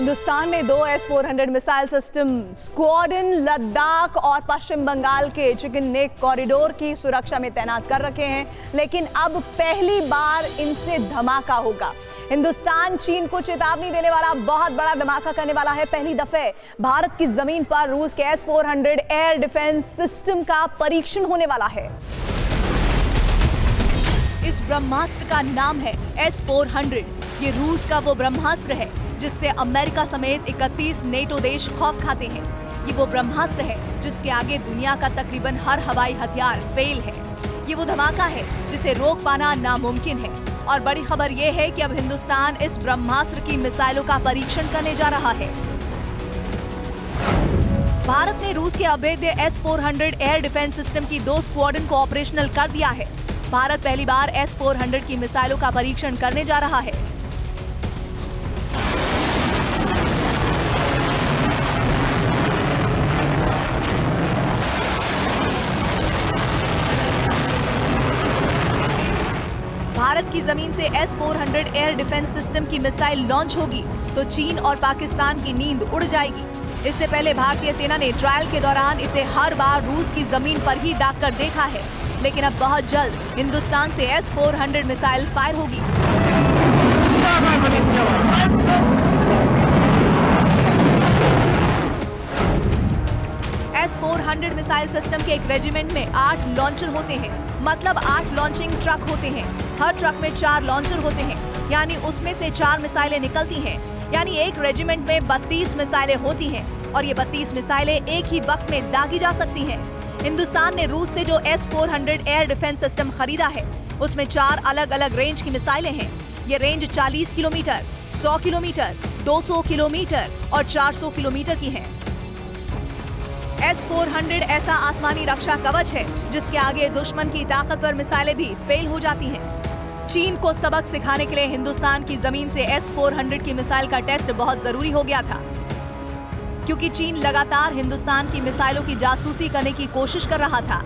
हिंदुस्तान ने 2 S-400 missile system squadron Ladakh और पश्चिम बंगाल के चिकन नेक कॉरिडोर की सुरक्षा में तैनात कर रखे हैं, लेकिन अब पहली बार इनसे धमाका होगा। हिंदुस्तान चीन को चेतावनी देने वाला बहुत बड़ा धमाका करने वाला है। पहली दफे भारत की जमीन पर रूस के S-400 एयर डिफेंस सिस्टम का परीक्षण होने वाला है। इस ब्रह्मास्त्र का नाम है S-400। ये रूस का वो ब्रह्मास्त्र है जिससे अमेरिका समेत 31 नेटो देश खौफ खाते हैं। ये वो ब्रह्मास्त्र है जिसके आगे दुनिया का तकरीबन हर हवाई हथियार फेल है। ये वो धमाका है जिसे रोक पाना नामुमकिन है। और बड़ी खबर ये है कि अब हिंदुस्तान इस ब्रह्मास्त्र की मिसाइलों का परीक्षण करने जा रहा है। भारत ने रूस के अवैध S-400 एयर डिफेंस सिस्टम की 2 स्क्वाड्रन को ऑपरेशनल कर दिया है। भारत पहली बार S-400 की मिसाइलों का परीक्षण करने जा रहा है। भारत की जमीन से S-400 एयर डिफेंस सिस्टम की मिसाइल लॉन्च होगी तो चीन और पाकिस्तान की नींद उड़ जाएगी। इससे पहले भारतीय सेना ने ट्रायल के दौरान इसे हर बार रूस की जमीन पर ही दागकर देखा है, लेकिन अब बहुत जल्द हिंदुस्तान से S-400 मिसाइल फायर होगी। S-400 मिसाइल सिस्टम के एक रेजिमेंट में 8 लॉन्चर होते हैं, मतलब 8 लॉन्चिंग ट्रक होते हैं। हर ट्रक में 4 लॉन्चर होते हैं, यानी उसमें से 4 मिसाइलें निकलती हैं। यानी एक रेजिमेंट में 32 मिसाइलें होती हैं और ये 32 मिसाइलें एक ही वक्त में दागी जा सकती हैं। हिंदुस्तान ने रूस से जो S-400 एयर डिफेंस सिस्टम खरीदा है उसमें 4 अलग अलग रेंज की मिसाइलें हैं। ये रेंज 40 किलोमीटर, 100 किलोमीटर, 200 किलोमीटर और 400 किलोमीटर की है। S-400 ऐसा आसमानी रक्षा कवच है जिसके आगे दुश्मन की ताकतवर मिसाइलें भी फेल हो जाती हैं। चीन को सबक सिखाने के लिए हिंदुस्तान की जमीन से S-400 की मिसाइल का टेस्ट बहुत जरूरी हो गया था, क्योंकि चीन लगातार हिंदुस्तान की मिसाइलों की जासूसी करने की कोशिश कर रहा था।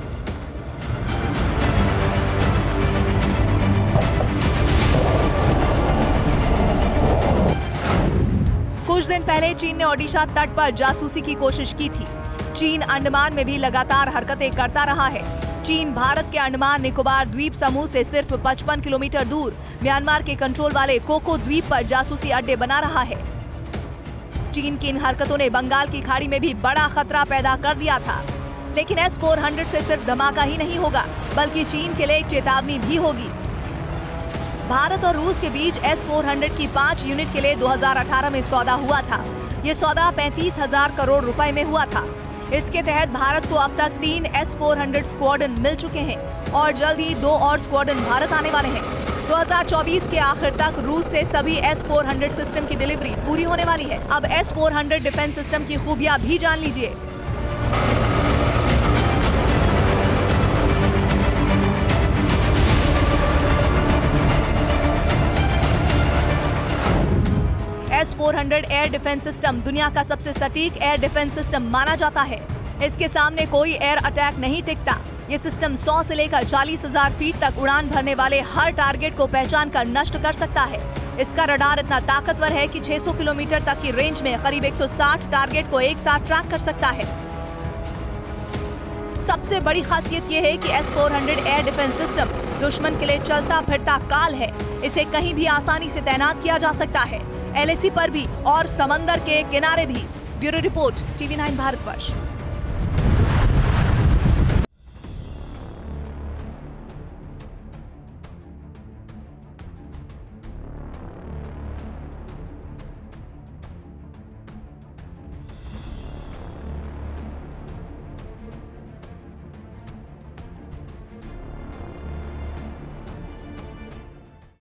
कुछ दिन पहले चीन ने ओडिशा तट पर जासूसी की कोशिश की थी। चीन अंडमान में भी लगातार हरकतें करता रहा है। चीन भारत के अंडमान निकोबार द्वीप समूह से सिर्फ 55 किलोमीटर दूर म्यांमार के कंट्रोल वाले कोको द्वीप पर जासूसी अड्डे बना रहा है। चीन की इन हरकतों ने बंगाल की खाड़ी में भी बड़ा खतरा पैदा कर दिया था। लेकिन S-400 से सिर्फ धमाका ही नहीं होगा, बल्कि चीन के लिए एक चेतावनी भी होगी। भारत और रूस के बीच S-400 की 5 यूनिट के लिए 2018 में सौदा हुआ था। ये सौदा 35,000 करोड़ रुपए में हुआ था। इसके तहत भारत को अब तक 3 S-400 स्क्वाड्रन मिल चुके हैं और जल्द ही 2 और स्क्वाड्रन भारत आने वाले हैं। 2024 के आखिर तक रूस से सभी S-400 सिस्टम की डिलीवरी पूरी होने वाली है। अब S-400 डिफेंस सिस्टम की खूबियां भी जान लीजिए। S-400 एयर डिफेंस सिस्टम दुनिया का सबसे सटीक एयर डिफेंस सिस्टम माना जाता है। इसके सामने कोई एयर अटैक नहीं टिकता। ये सिस्टम 100 से लेकर 40,000 फीट तक उड़ान भरने वाले हर टारगेट को पहचान कर नष्ट कर सकता है। इसका रडार इतना ताकतवर है कि 600 किलोमीटर तक की रेंज में करीब 160 टारगेट को एक साथ ट्रैक कर सकता है। सबसे बड़ी खासियत यह है कि S-400 एयर डिफेंस सिस्टम दुश्मन के लिए चलता फिरता काल है। इसे कहीं भी आसानी से तैनात किया जा सकता है, LAC पर भी और समंदर के किनारे भी। Bureau report, TV9 Bharatvarsh.